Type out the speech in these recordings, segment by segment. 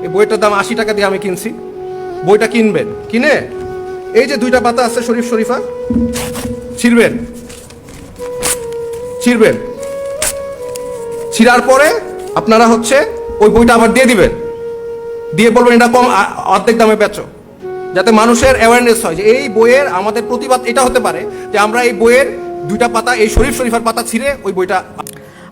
এই বইটার দাম 80 টাকা দিয়ে আমি কিনছি। বইটা কিনবেন, কিনে এই যে 2টা পাতা আছে শরীফ শরীফা, ছিঁড়বেন, ছিঁড়ার পরে আপনারা হচ্ছে ওই বইটা আবার দিয়ে দিবেন, দিয়ে বলবেন এটা কম, অর্ধেক দামে বেচো, যাতে মানুষের অ্যাওয়ারনেস হয় যে এই বইয়ের আমাদের প্রতিবাদ এটা হতে পারে যে আমরা এই বইয়ের 2টা পাতা, এই শরীফ শরীফার পাতা ছিঁড়ে ওই বইটা।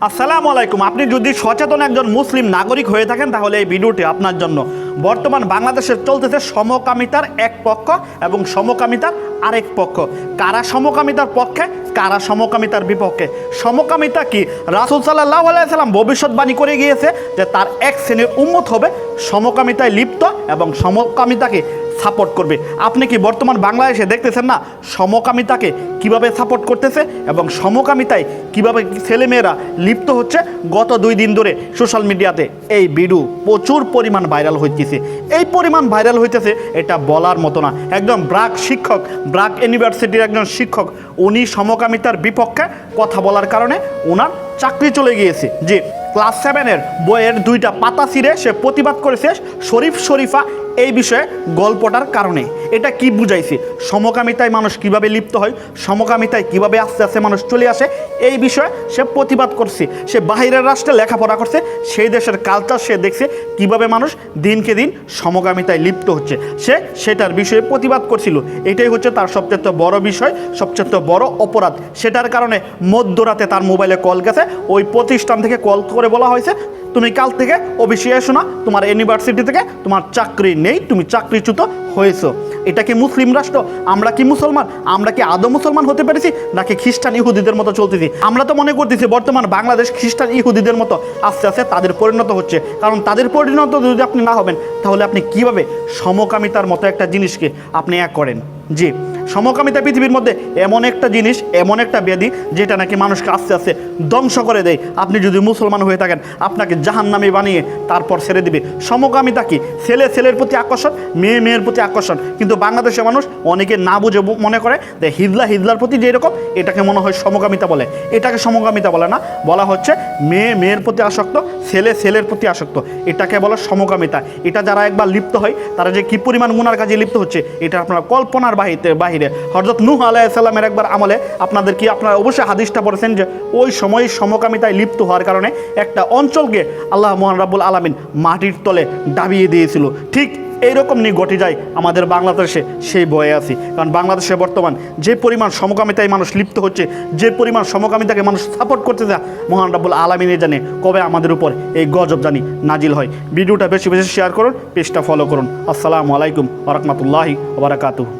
আসসালামু আলাইকুম। আপনি যদি সচেতন একজন মুসলিম নাগরিক হয়ে থাকেন তাহলে এই ভিডিওটি আপনার জন্য। বর্তমান বাংলাদেশে চলতেছে সমকামিতার এক পক্ষ এবং সমকামিতার আরেক পক্ষ। কারা সমকামিতার পক্ষে, কারা সমকামিতার বিপক্ষে। সমকামিতা কি? রাসূল সাল্লাল্লাহু আলাইহি সাল্লাম ভবিষ্যৎবাণী করে গিয়েছে যে তার এক শ্রেণীর উম্মত হবে সমকামিতায় লিপ্ত এবং সমকামিতাকে সাপোর্ট করবে। আপনি কি বর্তমান বাংলাদেশে দেখতেছেন না সমকামিতাকে কিভাবে সাপোর্ট করতেছে এবং সমকামিতায় কিভাবে ছেলেমেয়েরা লিপ্ত হচ্ছে? গত 2 দিন ধরে সোশ্যাল মিডিয়াতে এই ভিডিও প্রচুর পরিমাণ ভাইরাল হইতেছে। এই পরিমাণ ভাইরাল হইতেছে এটা বলার মতো না। একদম ব্র্যাক শিক্ষক, ব্র্যাক ইউনিভার্সিটির একজন শিক্ষক, উনি সমকামিতার বিপক্ষে কথা বলার কারণে ওনার চাকরি চলে গিয়েছে। যে ক্লাস 7-এর বইয়ের 2টা পাতা ছিঁড়ে সে প্রতিবাদ করেছে শরীফ শরীফা এই বিষয়ে গল্পটার কারণে। এটা কি বুঝাইছে? সমকামিতায় মানুষ কিভাবে লিপ্ত হয়, সমকামিতায় কিভাবে আস্তে আস্তে মানুষ চলে আসে, এই বিষয়ে সে প্রতিবাদ করছে। সে বাহিরের রাষ্ট্রে লেখাপড়া করছে, সেই দেশের কালচার সে দেখছে কিভাবে মানুষ দিনকে দিন সমকামিতায় লিপ্ত হচ্ছে, সে সেটার বিষয়ে প্রতিবাদ করছিল। এটাই হচ্ছে তার সবচেয়ে বড় বিষয়, সবচেয়ে বড় অপরাধ। সেটার কারণে মধ্যরাতে তার মোবাইলে কল গেছে, ওই প্রতিষ্ঠান থেকে কল করে বলা হয়েছে তুমি কাল থেকে অফিসে এসো না, তোমার ইউনিভার্সিটি থেকে তোমার চাকরি নেই, তুমি চাকরিচ্যুত হয়েছো। এটা কি মুসলিম রাষ্ট্র? আমরা কি মুসলমান? আমরা কি আদৌ মুসলমান হতে পেরেছি নাকি খ্রিস্টান ইহুদিদের মতো চলতেছি? আমরা তো মনে করতেছি বর্তমান বাংলাদেশ খ্রিস্টান ইহুদিদের মতো আস্তে আস্তে তাদের পরিণত হচ্ছে। কারণ তাদের পরিণত যদি আপনি না হবেন তাহলে আপনি কিভাবে সমকামিতার মতো একটা জিনিসকে আপনি এক করেন? জি, সমকামিতা পৃথিবীর মধ্যে এমন একটা জিনিস, এমন একটা ব্যাধি যেটা নাকি মানুষকে আস্তে আস্তে ধ্বংস করে দেয়। আপনি যদি মুসলমান হয়ে থাকেন আপনাকে জাহান্নামী বানিয়ে তারপর ছেড়ে দিবে। সমকামিতা কি? ছেলে ছেলের প্রতি আকর্ষণ, মেয়ে মেয়ের প্রতি আকর্ষণ। কিন্তু বাংলাদেশের মানুষ অনেকে না বুঝে মনে করে যে হিজলার প্রতি যেরকম এটাকে মনে হয় সমকামিতা বলে। এটাকে সমকামিতা বলে না, বলা হচ্ছে মেয়ে মেয়ের প্রতি আসক্ত, ছেলে ছেলের প্রতি আসক্ত, এটাকে বলা সমকামিতা। এটা যারা একবার লিপ্ত হয় তারা যে কী পরিমাণ গুনার কাজে লিপ্ত হচ্ছে এটা আপনারা কল্পনার বাহিরে। হযরত নূহ আলাইহিস সালামের একবার আমলে আপনারা অবশ্যই হাদিসটা পড়েছেন যে ওই সময় সমকামিতায় লিপ্ত হওয়ার কারণে একটা অঞ্চলকে আল্লাহ মহান রাব্বুল আলামিন মাটির তলে দাবিয়ে দিয়েছিল। ঠিক এইরকম নিয়ে ঘটে যায় আমাদের বাংলাদেশে, সেই বয়ে আছি। কারণ বাংলাদেশে বর্তমান যে পরিমাণ সমকামিতায় মানুষ লিপ্ত হচ্ছে, যে পরিমাণ সমকামিতাকে মানুষ সাপোর্ট করতে যায়, মহান রাব্বুল আলামিনের জানে কবে আমাদের উপর এই গজব জানি নাজিল হয়। ভিডিওটা বেশি বেশি শেয়ার করুন, পেজটা ফলো করুন। আসসালামু আলাইকুম ওয়া রাহমাতুল্লাহি ওয়া বারাকাতুহু।